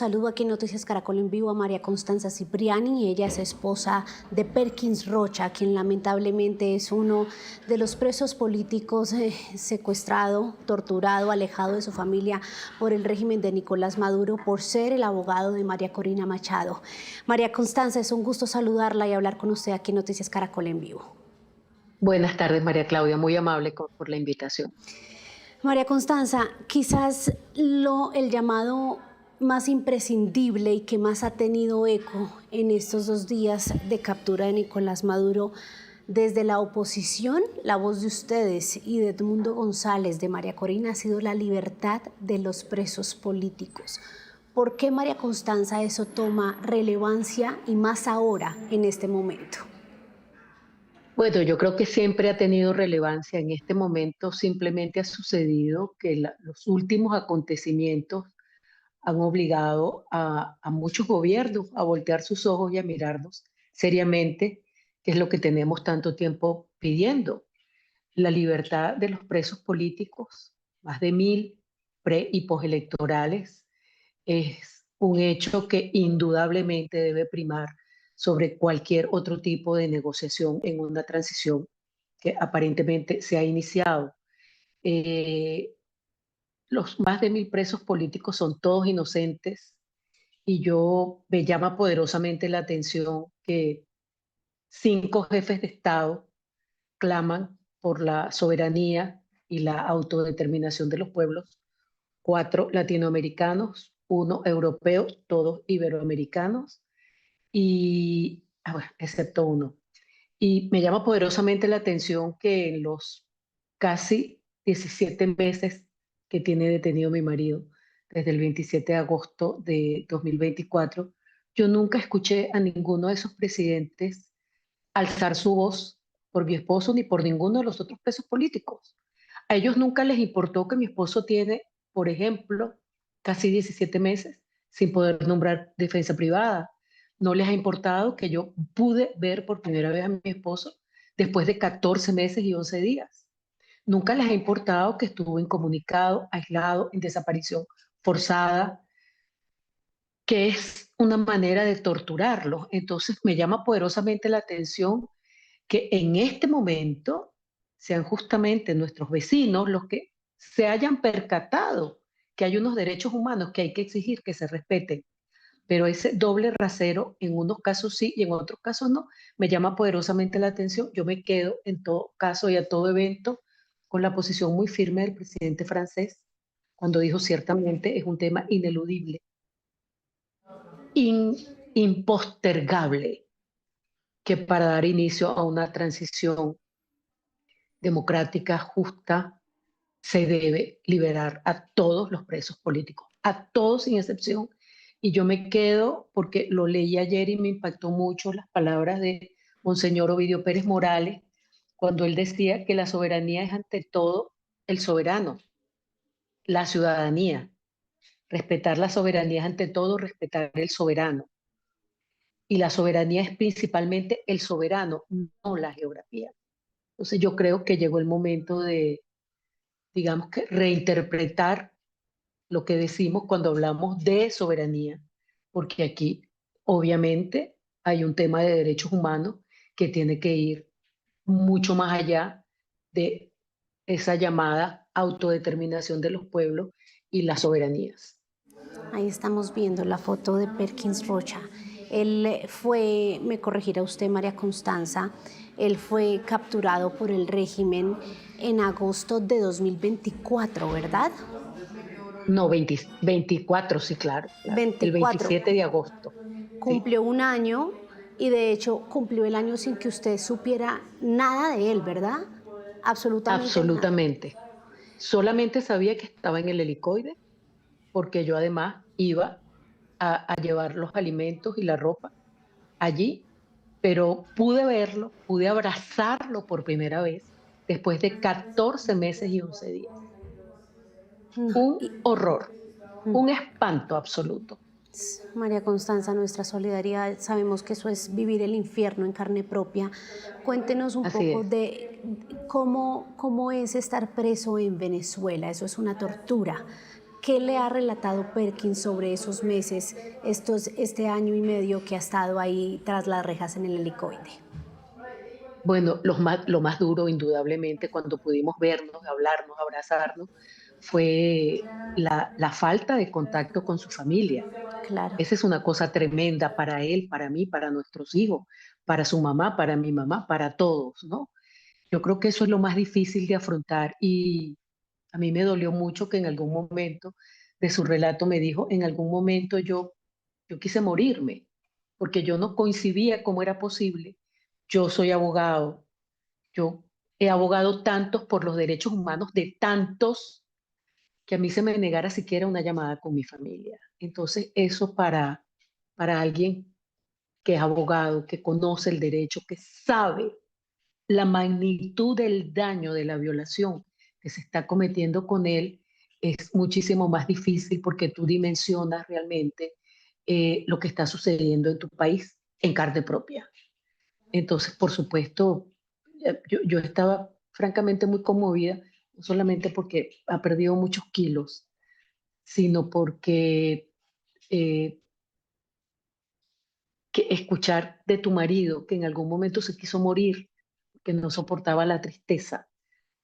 saludo aquí en Noticias Caracol en vivo a María Constanza Cipriani. Ella es esposa de Perkins Rocha, quien lamentablemente es uno de los presos políticos secuestrado, torturado, alejado de su familia por el régimen de Nicolás Maduro por ser el abogado de María Corina Machado. María Constanza, es un gusto saludarla y hablar con usted aquí en Noticias Caracol en vivo. Buenas tardes, María Claudia, muy amable por la invitación. María Constanza, quizás el llamado más imprescindible y que más ha tenido eco en estos 2 días de captura de Nicolás Maduro, desde la oposición, la voz de ustedes y de Edmundo González, de María Corina, ha sido la libertad de los presos políticos. ¿Por qué, María Constanza, eso toma relevancia y más ahora, en este momento? Bueno, yo creo que siempre ha tenido relevancia. En este momento simplemente ha sucedido que los últimos acontecimientos han obligado a muchos gobiernos a voltear sus ojos y a mirarnos seriamente, que es lo que tenemos tanto tiempo pidiendo. La libertad de los presos políticos, más de 1000 pre y postelectorales, es un hecho que indudablemente debe primar sobre cualquier otro tipo de negociación en una transición que aparentemente se ha iniciado. Eh, los más de 1000 presos políticos son todos inocentes y me llama poderosamente la atención que 5 jefes de Estado claman por la soberanía y la autodeterminación de los pueblos, 4 latinoamericanos, 1 europeo, todos iberoamericanos, bueno, excepto 1. Y me llama poderosamente la atención que en los casi 17 meses que tiene detenido mi marido, desde el 27 de agosto de 2024, yo nunca escuché a ninguno de esos presidentes alzar su voz por mi esposo ni por ninguno de los otros presos políticos. A ellos nunca les importó que mi esposo tiene, por ejemplo, casi 17 meses sin poder nombrar defensa privada. No les ha importado que yo pude ver por primera vez a mi esposo después de 14 meses y 11 días. Nunca les ha importado que estuvo incomunicado, aislado, en desaparición forzada, que es una manera de torturarlos. Entonces me llama poderosamente la atención que en este momento sean justamente nuestros vecinos los que se hayan percatado que hay unos derechos humanos que hay que exigir que se respeten. Pero ese doble rasero, en unos casos sí y en otros casos no, me llama poderosamente la atención. Yo me quedo en todo caso y a todo evento con la posición muy firme del presidente francés, cuando dijo ciertamente es un tema ineludible, impostergable, que para dar inicio a una transición democrática, justa, se debe liberar a todos los presos políticos, a todos sin excepción. Y yo me quedo, porque lo leí ayer y me impactó mucho las palabras de Monseñor Ovidio Pérez Morales, cuando él decía que la soberanía es ante todo el soberano, la ciudadanía. Respetar la soberanía es ante todo respetar el soberano. Y la soberanía es principalmente el soberano, no la geografía. Entonces yo creo que llegó el momento de, digamos, que reinterpretar lo que decimos cuando hablamos de soberanía, porque aquí obviamente hay un tema de derechos humanos que tiene que ir mucho más allá de esa llamada autodeterminación de los pueblos y las soberanías. Ahí estamos viendo la foto de Perkins Rocha. Él fue, me corregirá usted, María Constanza, él fue capturado por el régimen en agosto de 2024, ¿verdad? No, 24, sí, claro, claro. El 24. 27 de agosto, sí, Cumplió 1 año y de hecho cumplió el año sin que usted supiera nada de él, ¿verdad? Absolutamente nada. absolutamente. Solamente sabía que estaba en el helicoide porque yo además iba a llevar los alimentos y la ropa allí, pero pude verlo, pude abrazarlo por primera vez después de 14 meses y 11 días. No, Un horror, mm, un espanto absoluto. María Constanza, nuestra solidaridad, sabemos que eso es vivir el infierno en carne propia. Cuéntenos un Así poco es. de cómo es estar preso en Venezuela. Eso es una tortura. ¿Qué le ha relatado Perkins sobre esos meses, este año y medio que ha estado ahí tras las rejas en el helicoide? Bueno, lo más duro, indudablemente, cuando pudimos vernos, hablarnos, abrazarnos, fue la falta de contacto con su familia. Claro. Esa es una cosa tremenda para él, para mí, para nuestros hijos, para su mamá, para mi mamá, para todos, ¿no? Yo creo que eso es lo más difícil de afrontar y a mí me dolió mucho que en algún momento de su relato me dijo, en algún momento yo quise morirme, porque yo no coincidía cómo era posible. Yo soy abogado, yo he abogado tantos por los derechos humanos de tantos que a mí se me negara siquiera una llamada con mi familia. Entonces, eso para alguien que es abogado, que conoce el derecho, que sabe la magnitud del daño de la violación que se está cometiendo con él, es muchísimo más difícil porque tú dimensionas realmente lo que está sucediendo en tu país en carne propia. Entonces, por supuesto, yo estaba francamente muy conmovida, no solamente porque ha perdido muchos kilos, sino porque eh, que escuchar de tu marido que en algún momento se quiso morir, que no soportaba la tristeza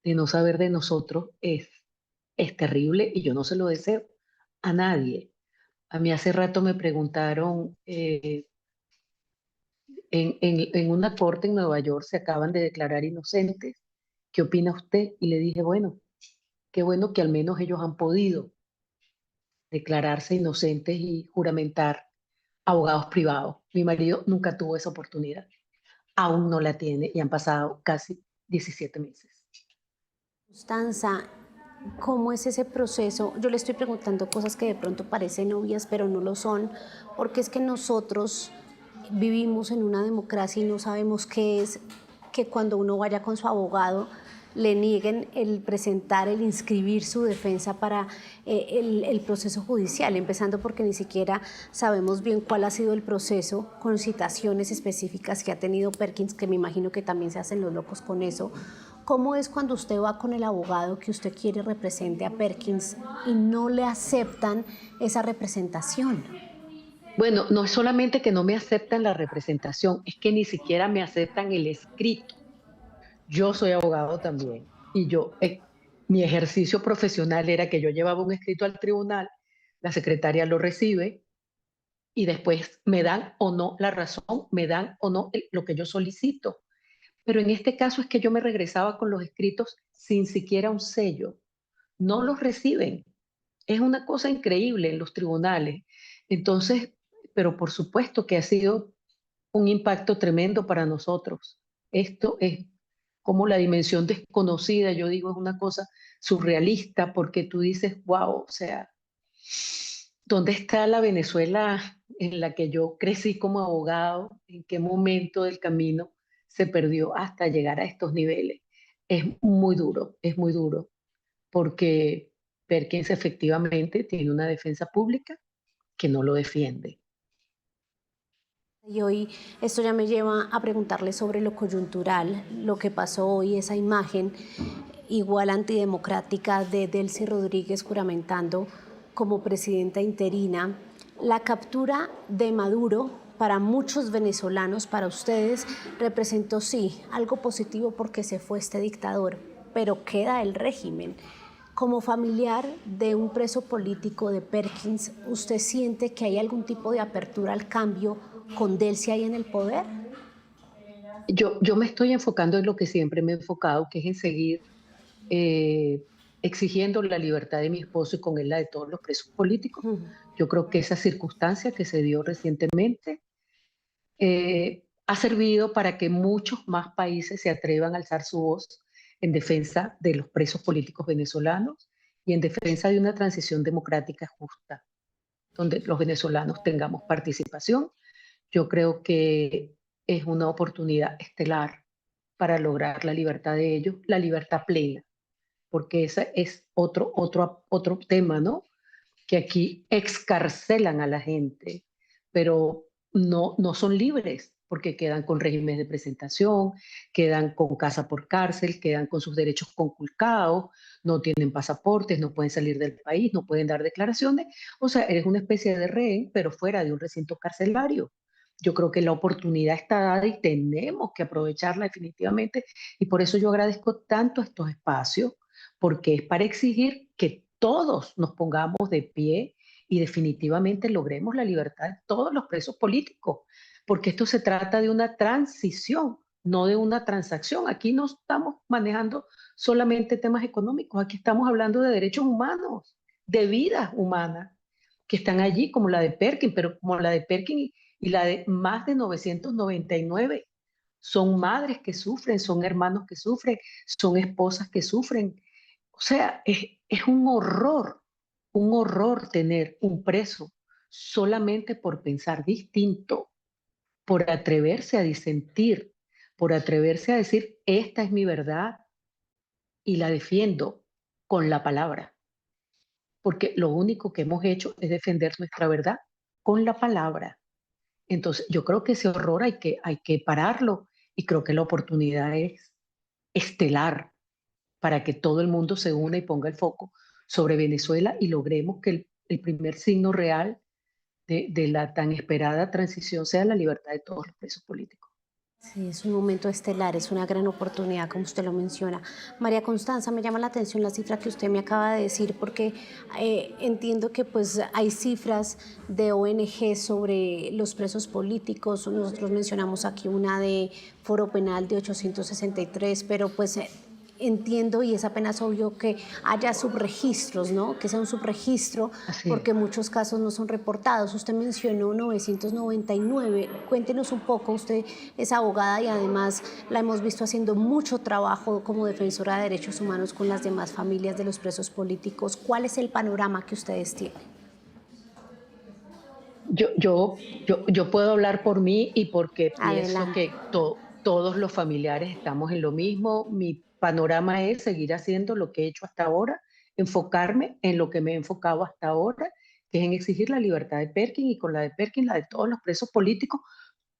de no saber de nosotros, es terrible y yo no se lo deseo a nadie. A mí hace rato me preguntaron, en una corte en Nueva York se acaban de declarar inocentes, ¿qué opina usted? Y le dije, bueno, qué bueno que al menos ellos han podido declararse inocentes y juramentar abogados privados. Mi marido nunca tuvo esa oportunidad, aún no la tiene y han pasado casi 17 meses. Constanza, ¿cómo es ese proceso? Yo le estoy preguntando cosas que de pronto parecen obvias, pero no lo son, porque es que nosotros vivimos en una democracia y no sabemos qué es que cuando uno vaya con su abogado le nieguen el presentar, el inscribir su defensa para el proceso judicial, empezando porque ni siquiera sabemos bien cuál ha sido el proceso con citaciones específicas que ha tenido Perkins, que me imagino que también se hacen los locos con eso. ¿Cómo es cuando usted va con el abogado que usted quiere represente a Perkins y no le aceptan esa representación? Bueno, no es solamente que no me aceptan la representación, es que ni siquiera me aceptan el escrito. Yo soy abogado también y mi ejercicio profesional era que yo llevaba un escrito al tribunal, la secretaria lo recibe y después me dan o no la razón, me dan o no lo que yo solicito. Pero en este caso es que yo me regresaba con los escritos sin siquiera un sello. No los reciben. Es una cosa increíble en los tribunales. Entonces, pero por supuesto que ha sido un impacto tremendo para nosotros. Esto es como la dimensión desconocida, yo digo, es una cosa surrealista porque tú dices, wow, o sea, ¿dónde está la Venezuela en la que yo crecí como abogado? ¿En qué momento del camino se perdió hasta llegar a estos niveles? Es muy duro, porque Perkins efectivamente tiene una defensa pública que no lo defiende. Y hoy esto ya me lleva a preguntarle sobre lo coyuntural, lo que pasó hoy, esa imagen igual antidemocrática de Delcy Rodríguez juramentando como presidenta interina. La captura de Maduro para muchos venezolanos, para ustedes, representó sí algo positivo porque se fue este dictador, pero queda el régimen. Como familiar de un preso político de Perkins, ¿usted siente que hay algún tipo de apertura al cambio con Delcy ahí en el poder? Yo me estoy enfocando en lo que siempre me he enfocado, que es en seguir eh, exigiendo la libertad de mi esposo y con él la de todos los presos políticos. Yo creo que esa circunstancia que se dio recientemente ha servido para que muchos más países se atrevan a alzar su voz en defensa de los presos políticos venezolanos y en defensa de una transición democrática justa, donde los venezolanos tengamos participación. Yo creo que es una oportunidad estelar para lograr la libertad de ellos, la libertad plena, porque ese es otro tema, ¿no? Que aquí excarcelan a la gente, pero no son libres. porque quedan con régimen de presentación, quedan con casa por cárcel, quedan con sus derechos conculcados, no tienen pasaportes, no pueden salir del país, no pueden dar declaraciones. O sea, eres una especie de rehén, pero fuera de un recinto carcelario. Yo creo que la oportunidad está dada y tenemos que aprovecharla definitivamente. Y por eso yo agradezco tanto estos espacios, porque es para exigir que todos nos pongamos de pie y definitivamente logremos la libertad de todos los presos políticos, porque esto se trata de una transición, no de una transacción. Aquí no estamos manejando solamente temas económicos, aquí estamos hablando de derechos humanos, de vidas humanas, que están allí, como la de Perkin, pero como la de Perkin y la de más de 999. Son madres que sufren, son hermanos que sufren, son esposas que sufren. O sea, es un horror tener un preso solamente por pensar distinto, por atreverse a disentir, por atreverse a decir, esta es mi verdad y la defiendo con la palabra, porque lo único que hemos hecho es defender nuestra verdad con la palabra. Entonces, yo creo que ese horror hay que pararlo y creo que la oportunidad es estelar para que todo el mundo se una y ponga el foco sobre Venezuela y logremos que el primer signo real de la tan esperada transición sea la libertad de todos los presos políticos. Sí, es un momento estelar, es una gran oportunidad, como usted lo menciona. María Constanza, me llama la atención la cifra que usted me acaba de decir, porque entiendo que pues hay cifras de ONG sobre los presos políticos. Nosotros mencionamos aquí una de Foro Penal de 863, pero pues entiendo y es apenas obvio que haya subregistros, ¿no? Que sea un subregistro, Así es. porque muchos casos no son reportados. Usted mencionó 999. Cuéntenos un poco, usted es abogada y además la hemos visto haciendo mucho trabajo como defensora de derechos humanos con las demás familias de los presos políticos. ¿Cuál es el panorama que ustedes tienen? Yo puedo hablar por mí y porque pienso Adelante. que todos los familiares estamos en lo mismo. Mi panorama es seguir haciendo lo que he hecho hasta ahora, enfocarme en lo que me he enfocado hasta ahora, que es en exigir la libertad de Perkin y con la de Perkin la de todos los presos políticos.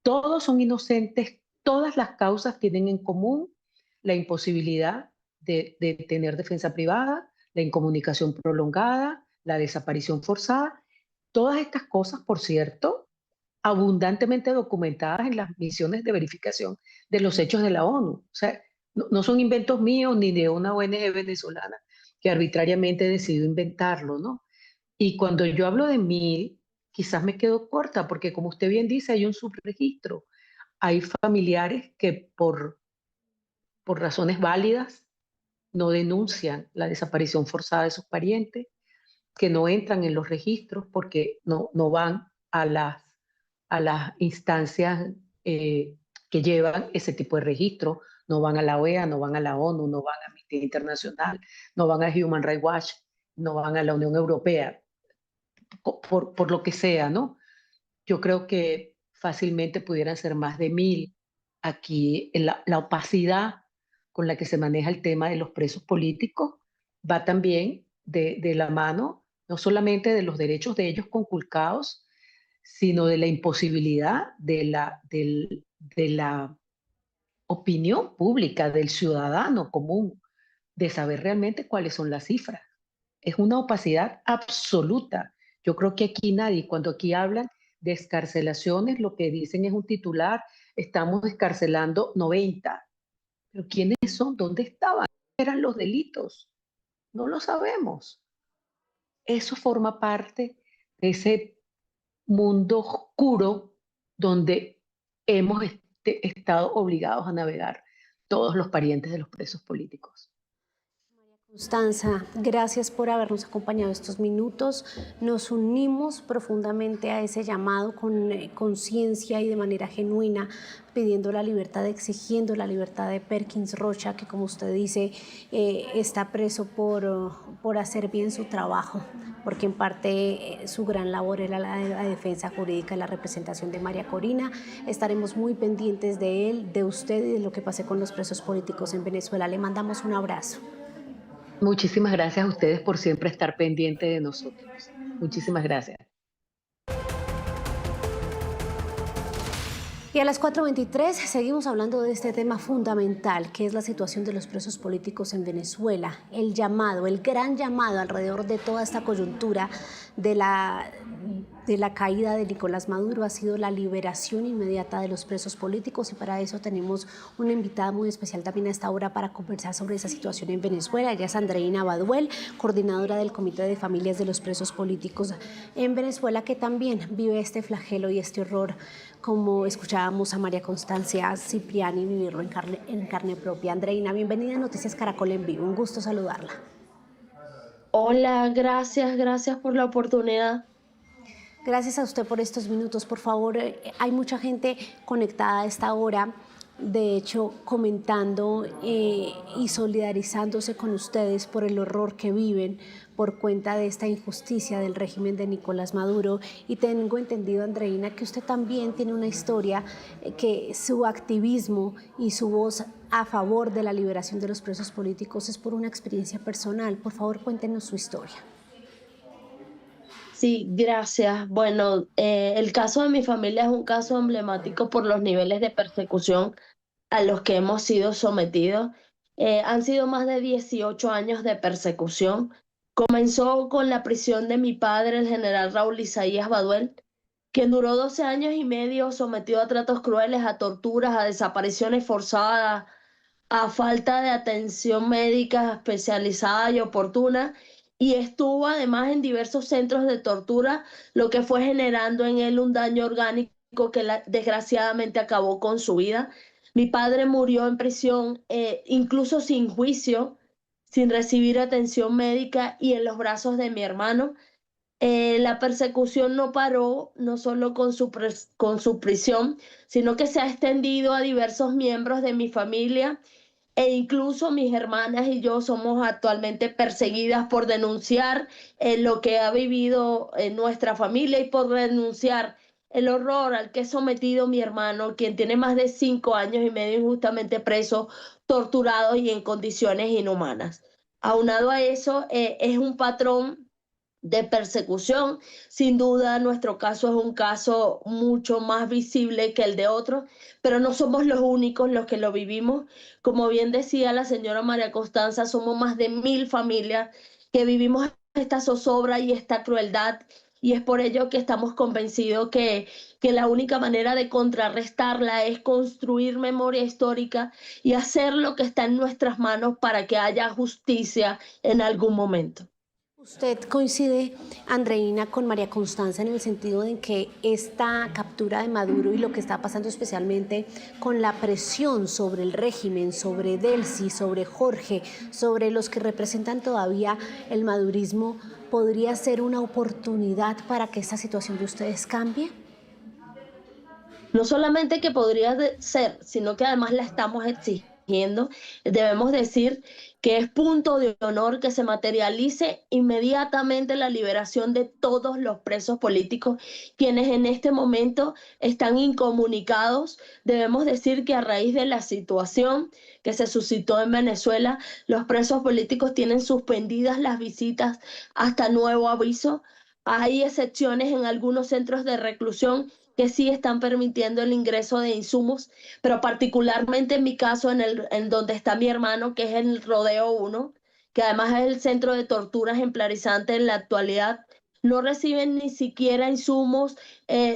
Todos son inocentes, todas las causas tienen en común la imposibilidad de tener defensa privada, la incomunicación prolongada, la desaparición forzada. Todas estas cosas, por cierto, abundantemente documentadas en las misiones de verificación de los hechos de la ONU. O sea, no son inventos míos ni de una ONG venezolana que arbitrariamente decidió inventarlo, ¿no? Y cuando yo hablo de 1000, quizás me quedo corta, porque como usted bien dice, hay un subregistro. Hay familiares que por razones válidas no denuncian la desaparición forzada de sus parientes, que no entran en los registros porque no van a las instancias que llevan ese tipo de registro, no van a la OEA, no van a la ONU, no van a Amnistía Internacional, no van a Human Rights Watch, no van a la Unión Europea, por lo que sea, ¿no? Yo creo que fácilmente pudieran ser más de 1000. Aquí la opacidad con la que se maneja el tema de los presos políticos va también de la mano, no solamente de los derechos de ellos conculcados, sino de la imposibilidad de la opinión pública, del ciudadano común, de saber realmente cuáles son las cifras. Es una opacidad absoluta. Yo creo que aquí nadie, cuando aquí hablan de escarcelaciones, lo que dicen es un titular, estamos escarcelando 90. Pero ¿quiénes son? ¿Dónde estaban? ¿Eran los delitos? No lo sabemos. Eso forma parte de ese mundo oscuro donde hemos estado obligados a navegar todos los parientes de los presos políticos. Constanza, gracias por habernos acompañado estos minutos. Nos unimos profundamente a ese llamado con conciencia y de manera genuina, pidiendo la libertad, exigiendo la libertad de Perkins Rocha, que como usted dice, está preso por hacer bien su trabajo, porque en parte su gran labor era la defensa jurídica y la representación de María Corina. Estaremos muy pendientes de él, de usted y de lo que pase con los presos políticos en Venezuela. Le mandamos un abrazo. Muchísimas gracias a ustedes por siempre estar pendiente de nosotros. Muchísimas gracias. Y a las 4:23 seguimos hablando de este tema fundamental, que es la situación de los presos políticos en Venezuela. El llamado, el gran llamado alrededor de toda esta coyuntura de la caída de Nicolás Maduro ha sido la liberación inmediata de los presos políticos, y para eso tenemos una invitada muy especial también a esta hora para conversar sobre esa situación en Venezuela. Ella es Andreina Baduel, coordinadora del Comité de Familias de los Presos Políticos en Venezuela, que también vive este flagelo y este horror, como escuchábamos a María Constancia Cipriani vivirlo en carne propia. Andreina, bienvenida a Noticias Caracol en Vivo, un gusto saludarla. Hola, gracias por la oportunidad. Gracias a usted por estos minutos. Por favor, hay mucha gente conectada a esta hora, de hecho, comentando y solidarizándose con ustedes por el horror que viven por cuenta de esta injusticia del régimen de Nicolás Maduro. Y tengo entendido, Andreina, que usted también tiene una historia, que su activismo y su voz a favor de la liberación de los presos políticos es por una experiencia personal. Por favor, cuéntenos su historia. Sí, gracias. Bueno, el caso de mi familia es un caso emblemático por los niveles de persecución a los que hemos sido sometidos. Han sido más de 18 años de persecución. Comenzó con la prisión de mi padre, el general Raúl Isaías Baduel, que duró 12 años y medio sometido a tratos crueles, a torturas, a desapariciones forzadas, a falta de atención médica especializada y oportuna, y estuvo además en diversos centros de tortura, lo que fue generando en él un daño orgánico que desgraciadamente acabó con su vida. Mi padre murió en prisión, incluso sin juicio, sin recibir atención médica y en los brazos de mi hermano. La persecución no paró, no solo con su prisión, sino que se ha extendido a diversos miembros de mi familia, e incluso mis hermanas y yo somos actualmente perseguidas por denunciar lo que ha vivido nuestra familia y por denunciar el horror al que es sometido mi hermano, quien tiene más de 5 años y medio injustamente preso, torturado y en condiciones inhumanas. Aunado a eso, es un patrón de persecución. Sin duda, nuestro caso es un caso mucho más visible que el de otros, pero no somos los únicos los que lo vivimos. Como bien decía la señora María Constanza, somos más de 1000 familias que vivimos esta zozobra y esta crueldad, y es por ello que estamos convencidos que la única manera de contrarrestarla es construir memoria histórica y hacer lo que está en nuestras manos para que haya justicia en algún momento. ¿Usted coincide, Andreina, con María Constanza en el sentido de que esta captura de Maduro y lo que está pasando especialmente con la presión sobre el régimen, sobre Delcy, sobre Jorge, sobre los que representan todavía el madurismo, podría ser una oportunidad para que esta situación de ustedes cambie? No solamente que podría ser, sino que además la estamos exigiendo. Debemos decir que es punto de honor que se materialice inmediatamente la liberación de todos los presos políticos, quienes en este momento están incomunicados. Debemos decir que a raíz de la situación que se suscitó en Venezuela, los presos políticos tienen suspendidas las visitas hasta nuevo aviso. Hay excepciones en algunos centros de reclusión que sí están permitiendo el ingreso de insumos, pero particularmente en mi caso, en donde está mi hermano, que es el Rodeo 1, que además es el centro de tortura ejemplarizante en la actualidad, no reciben ni siquiera insumos,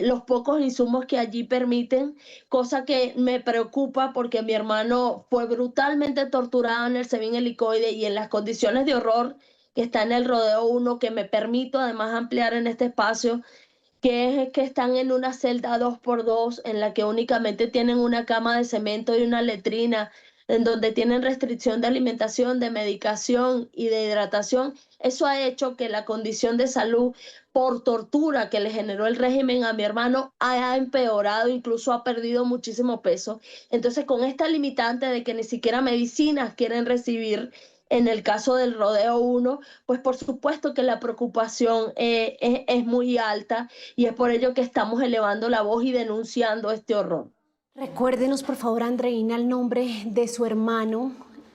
los pocos insumos que allí permiten, cosa que me preocupa porque mi hermano fue brutalmente torturado en el SEBIN Helicoide y en las condiciones de horror que está en el Rodeo 1, que me permito además ampliar en este espacio, que es que están en una celda 2x2 en la que únicamente tienen una cama de cemento y una letrina, en donde tienen restricción de alimentación, de medicación y de hidratación. Eso ha hecho que la condición de salud por tortura que le generó el régimen a mi hermano haya empeorado, incluso ha perdido muchísimo peso. Entonces, con esta limitante de que ni siquiera medicinas quieren recibir, en el caso del Rodeo 1, pues por supuesto que la preocupación es muy alta, y es por ello que estamos elevando la voz y denunciando este horror. Recuérdenos, por favor, Andreina, el nombre de su hermano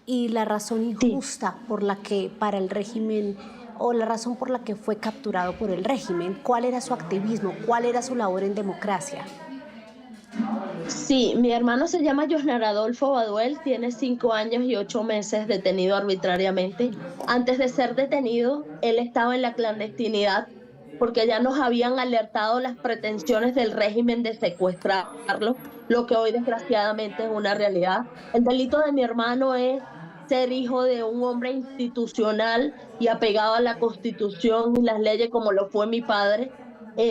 y la razón Sí. injusta por la que para el régimen, o la razón por la que fue capturado por el régimen. ¿Cuál era su activismo? ¿Cuál era su labor en democracia? Sí, mi hermano se llama Josnar Adolfo Baduel, tiene 5 años y 8 meses detenido arbitrariamente. Antes de ser detenido, él estaba en la clandestinidad porque ya nos habían alertado las pretensiones del régimen de secuestrarlo, lo que hoy desgraciadamente es una realidad. El delito de mi hermano es ser hijo de un hombre institucional y apegado a la Constitución y las leyes como lo fue mi padre.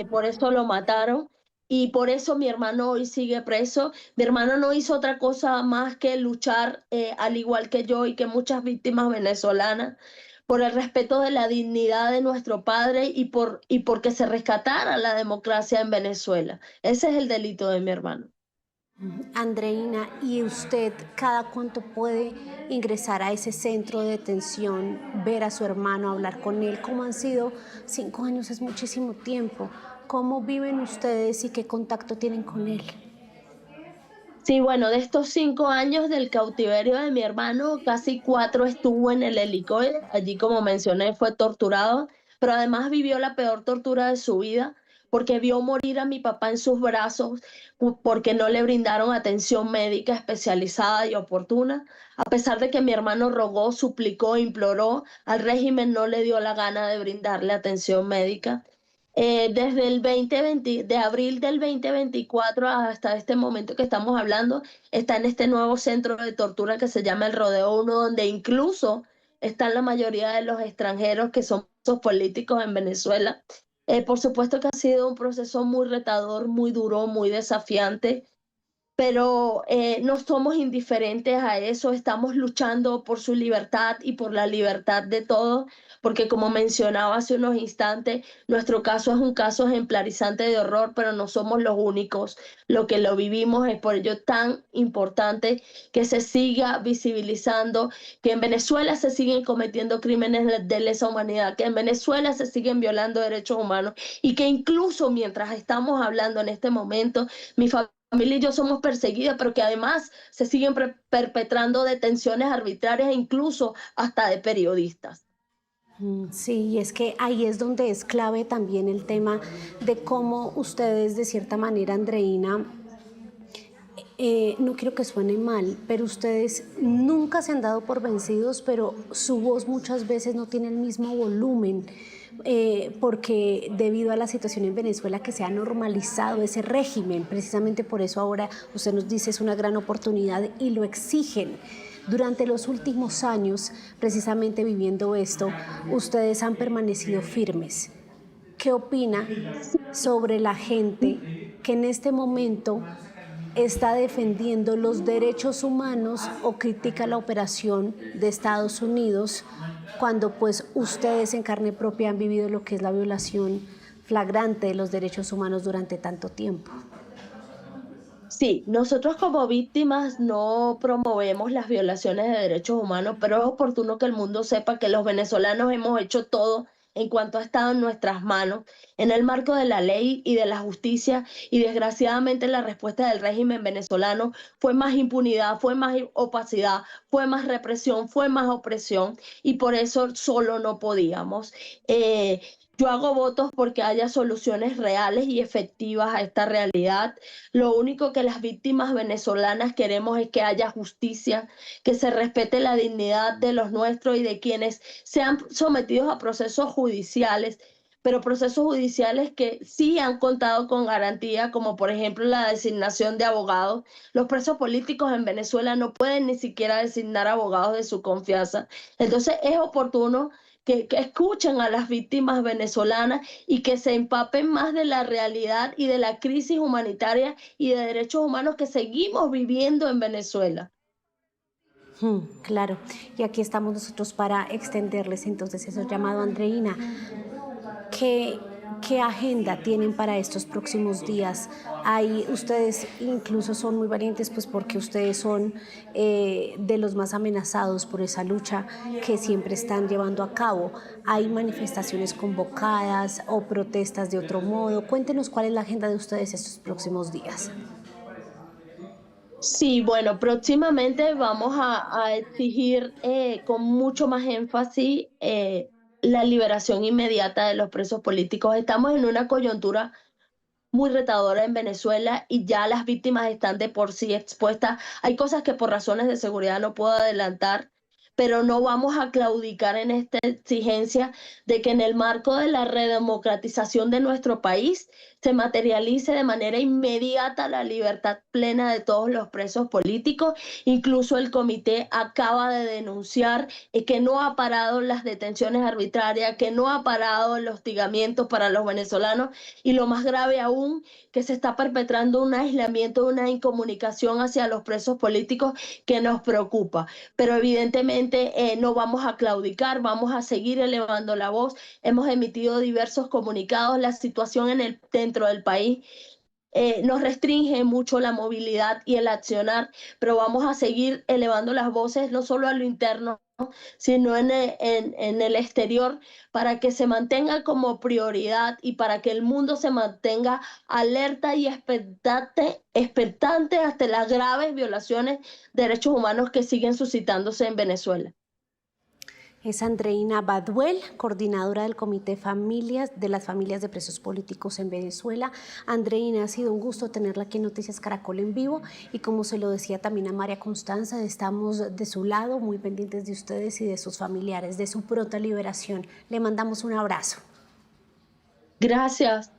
Por eso lo mataron y por eso mi hermano hoy sigue preso. Mi hermano no hizo otra cosa más que luchar, al igual que yo y que muchas víctimas venezolanas, por el respeto de la dignidad de nuestro padre y porque se rescatara la democracia en Venezuela. Ese es el delito de mi hermano. Andreina, ¿y usted cada cuánto puede ingresar a ese centro de detención, ver a su hermano, hablar con él? ¿Cómo han sido 5 años? Es muchísimo tiempo. ¿Cómo viven ustedes y qué contacto tienen con él? Sí, bueno, de estos 5 años del cautiverio de mi hermano, casi 4 estuvo en el helicoide. Allí, como mencioné, fue torturado, pero además vivió la peor tortura de su vida porque vio morir a mi papá en sus brazos, porque no le brindaron atención médica especializada y oportuna. A pesar de que mi hermano rogó, suplicó, imploró, al régimen no le dio la gana de brindarle atención médica. Desde el 2020, de abril del 2024 hasta este momento que estamos hablando, está en este nuevo centro de tortura que se llama el Rodeo Uno, donde incluso están la mayoría de los extranjeros que son presos políticos en Venezuela. Por supuesto que ha sido un proceso muy retador, muy duro, muy desafiante, pero no somos indiferentes a eso, estamos luchando por su libertad y por la libertad de todos, porque como mencionaba hace unos instantes, nuestro caso es un caso ejemplarizante de horror, pero no somos los únicos. Lo que lo vivimos es por ello tan importante que se siga visibilizando, que en Venezuela se siguen cometiendo crímenes de lesa humanidad, que en Venezuela se siguen violando derechos humanos y que incluso mientras estamos hablando en este momento, mi familia y yo somos perseguidas, pero que además se siguen perpetrando detenciones arbitrarias e incluso hasta de periodistas. Sí, y es que ahí es donde es clave también el tema de cómo ustedes, de cierta manera, Andreina, no quiero que suene mal, pero ustedes nunca se han dado por vencidos, pero su voz muchas veces no tiene el mismo volumen, porque debido a la situación en Venezuela que se ha normalizado ese régimen, precisamente por eso ahora usted nos dice es una gran oportunidad y lo exigen. Durante los últimos años, precisamente viviendo esto, ustedes han permanecido firmes. ¿Qué opina sobre la gente que en este momento está defendiendo los derechos humanos o critica la operación de Estados Unidos cuando pues ustedes en carne propia han vivido lo que es la violación flagrante de los derechos humanos durante tanto tiempo? Sí, nosotros como víctimas no promovemos las violaciones de derechos humanos, pero es oportuno que el mundo sepa que los venezolanos hemos hecho todo en cuanto ha estado en nuestras manos, en el marco de la ley y de la justicia, y desgraciadamente la respuesta del régimen venezolano fue más impunidad, fue más opacidad, fue más represión, fue más opresión, y por eso solo no podíamos. Eh, yo hago votos porque haya soluciones reales y efectivas a esta realidad. Lo único que las víctimas venezolanas queremos es que haya justicia, que se respete la dignidad de los nuestros y de quienes sean sometidos a procesos judiciales, pero procesos judiciales que sí han contado con garantía, como por ejemplo la designación de abogados. Los presos políticos en Venezuela no pueden ni siquiera designar abogados de su confianza. Entonces es oportuno que escuchen a las víctimas venezolanas y que se empapen más de la realidad y de la crisis humanitaria y de derechos humanos que seguimos viviendo en Venezuela. Claro, y aquí estamos nosotros para extenderles entonces eso llamado. Andreina, ¿qué, qué agenda tienen para estos próximos días? Hay, ustedes incluso son muy valientes, pues porque ustedes son de los más amenazados por esa lucha que siempre están llevando a cabo. ¿Hay manifestaciones convocadas o protestas de otro modo? Cuéntenos cuál es la agenda de ustedes estos próximos días. Sí, bueno, próximamente vamos a exigir con mucho más énfasis la liberación inmediata de los presos políticos. Estamos en una coyuntura muy retadora en Venezuela y ya las víctimas están de por sí expuestas. Hay cosas que por razones de seguridad no puedo adelantar, pero no vamos a claudicar en esta exigencia de que en el marco de la redemocratización de nuestro país se materialice de manera inmediata la libertad plena de todos los presos políticos. Incluso el comité acaba de denunciar que no ha parado las detenciones arbitrarias, que no ha parado el hostigamiento para los venezolanos y lo más grave aún, que se está perpetrando un aislamiento, una incomunicación hacia los presos políticos que nos preocupa. Pero evidentemente no vamos a claudicar, vamos a seguir elevando la voz. Hemos emitido diversos comunicados. La situación dentro del país nos restringe mucho la movilidad y el accionar, pero vamos a seguir elevando las voces, no solo a lo interno, sino en el exterior, para que se mantenga como prioridad y para que el mundo se mantenga alerta y expectante hasta las graves violaciones de derechos humanos que siguen suscitándose en Venezuela. Es Andreina Baduel, coordinadora del Comité de las Familias de Presos Políticos en Venezuela. Andreina, ha sido un gusto tenerla aquí en Noticias Caracol en vivo y como se lo decía también a María Constanza, estamos de su lado, muy pendientes de ustedes y de sus familiares, de su pronta liberación. Le mandamos un abrazo. Gracias.